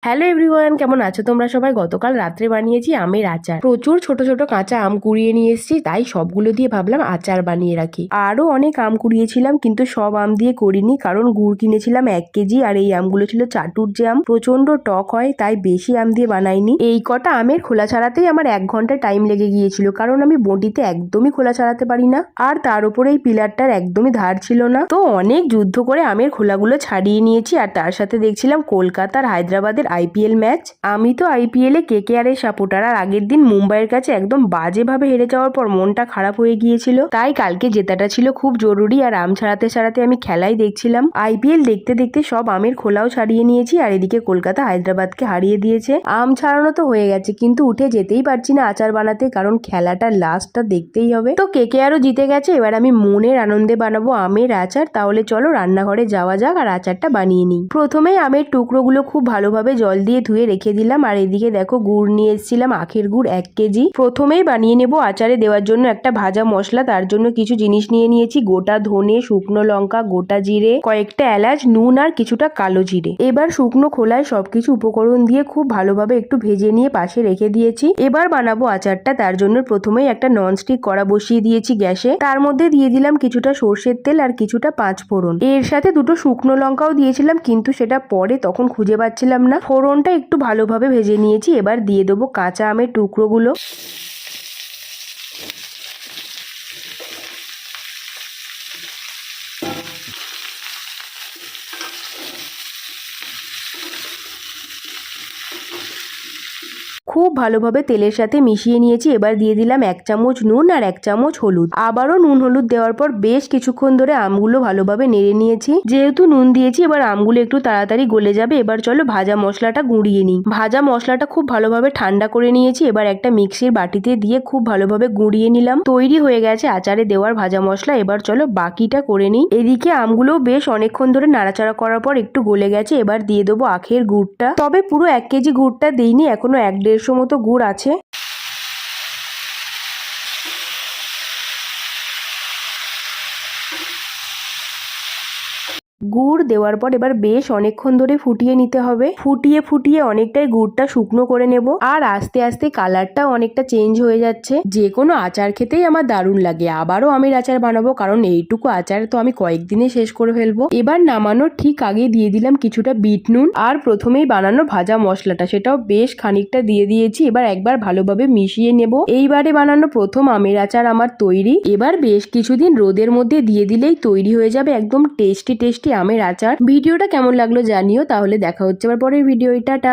Hello everyone, কেমন আছো তোমরা সবাই? গতকাল রাত্রে বানিয়েছি আমের আচার। প্রচুর ছোট ছোট কাঁচা আম কুড়িয়ে নিয়ে এসেছি, তাই সবগুলো দিয়ে ভাবলাম আচার বানিয়ে রাখি। আরো অনেক আম কুড়িয়েছিলাম, কিন্তু সব আম দিয়ে করিনি, কারণ গুড় কিনেছিলাম 1 কেজি আর এই আমগুলো ছিল চাটুর যে আম, প্রচন্ড টক হয়, তাই বেশি আম দিয়ে বানাইনি। এই কটা আমের খোলা ছাড়াতেই আমার 1 ঘন্টা টাইম লেগে গিয়েছিল, কারণ আমি বটিতে একদমই খোলা ছাড়াতে পারি না, আর তার উপরে এই পিলারটার একদমই ধার ছিল না। তো অনেক যুদ্ধ করে আমের খোলাগুলো ছাড়িয়ে নিয়েছি, আর তার সাথে দেখছিলাম কলকাতার হায়দ্রাবাদের আইপিএল ম্যাচ। আমি তো আইপিএল এ কেকেআর এর সাপোর্টার, আর আগের দিন মুম্বাইয়ের কাছে একদম বাজেভাবে হেরে যাওয়ার পর মনটা খারাপ হয়ে গিয়েছিল, তাই কালকে জেতাটা ছিল খুব জরুরি। আর আম ছাড়াতে ছাড়াতে আমি খেলাই দেখছিলাম। আইপিএল দেখতে দেখতে সব আমের খোলাও ছাড়িয়ে নিয়েছি, আর এদিকে কলকাতা হায়দ্রাবাদকে হারিয়ে দিয়েছে। আম ছাড়ানো তো হয়ে গেছে, কিন্তু উঠে যেতেই পারছি না আচার বানাতে, কারণ খেলাটার লাস্টটা দেখতেই হবে। তো কেকেআরও জিতে গেছে, এবার আমি মনের আনন্দে বানাবো আমের আচার। তাহলে চলো রান্নাঘরে যাওয়া যাক আর আচারটা বানিয়ে নিই। প্রথমেই আমের টুকরোগুলো খুব ভালোভাবে জল দিয়ে ধুয়ে রেখে দিলাম, আর এদিকে দেখো গুড় নিয়ে এসেছিলাম, আখের গুড় 1 কেজি। প্রথমেই বানিয়ে নেব আচারে দেওয়ার জন্য একটা ভাজা মশলা। তার জন্য কিছু জিনিস নিয়ে নিয়েছি, গোটা ধনে, শুকনো লঙ্কা, গোটা জিরে, কয়েকটা এলাচ, নুন আর কিছুটা কালো জিরে। এবার শুকনো খোলায় সবকিছু উপকরণ দিয়ে খুব ভালোভাবে একটু ভেজে নিয়ে পাশে রেখে দিয়েছি। এবার বানাবো আচারটা। তার জন্য প্রথমেই একটা ননস্টিক কড়া বসিয়ে দিয়েছি গ্যাসে, তার মধ্যে দিয়ে দিলাম কিছুটা সর্ষের তেল আর কিছুটা 5 ফোড়ন। এর সাথে দুটো শুকনো লঙ্কাও দিয়েছিলাম, কিন্তু সেটা পরে তখন খুঁজে পাচ্ছিলাম না। ফোড়নটা একটু ভালোভাবে ভেজে নিয়েছি, এবার দিয়ে দেবো কাঁচা আমের টুকরোগুলো। খুব ভালোভাবে তেলের সাথে মিশিয়ে নিয়েছি। এবার দিয়ে দিলাম 1 চামচ নুন আর 1 চামচ হলুদ। আবারও নুন হলুদ দেওয়ার পর বেশ কিছুক্ষণ ধরে আমগুলো ভালোভাবে নেড়ে নিয়েছি। যেহেতু নুন দিয়েছি, এবার আমগুলো একটু তাড়াতাড়ি গলে যাবে। এবার চলো ভাজা মশলাটা গুঁড়িয়ে নিই। ভাজা মশলাটা খুব ভালোভাবে ঠান্ডা করে নিয়েছি, এবার একটা মিক্সির বাটিতে দিয়ে খুব ভালোভাবে গুঁড়িয়ে নিলাম। তৈরি হয়ে গেছে আচারে দেওয়ার ভাজা মশলা। এবার চলো বাকিটা করে নিই। এদিকে আমগুলো বেশ অনেকক্ষণ ধরে নাড়াচাড়া করার পর একটু গলে গেছে। এবার দিয়ে দেবো আখের গুড়টা, তবে পুরো 1 কেজি গুড়টা দিইনি, এখনো 1-1.5 মতো গুড় আছে। গুড় দেওয়ার পর এবার বেশ অনেকক্ষণ ধরে ফুটিয়ে নিতে হবে। ফুটিয়ে ফুটিয়ে অনেকটাই গুড়টা শুকনো করে নেব, আর আস্তে আস্তে কালারটাও অনেকটা চেঞ্জ হয়ে যাচ্ছে। যে কোনো আচার খেতেই আমার দারুণ লাগে। আবারও আমের আচার বানাবো, কারণ এইটুকু আচার তো আমি কয়েকদিনে শেষ করে ফেলবো। এবার নামানোর ঠিক আগে দিয়ে দিলাম কিছুটা বিট নুন, আর প্রথমেই বানানো ভাজা মশলাটা, সেটাও বেশ খানিকটা দিয়ে দিয়েছি। এবার একবার ভালোভাবে মিশিয়ে নেব। এইবারে বানানো প্রথম আমের আচার আমার তৈরি। এবার বেশ কিছুদিন রোদের মধ্যে দিয়ে দিলেই তৈরি হয়ে যাবে একদম টেস্টি টেস্টি আমের আচার। ভিডিওটা কেমন লাগলো জানিও। তাহলে দেখা হচ্ছে আবার পরের ভিডিও। টাটা।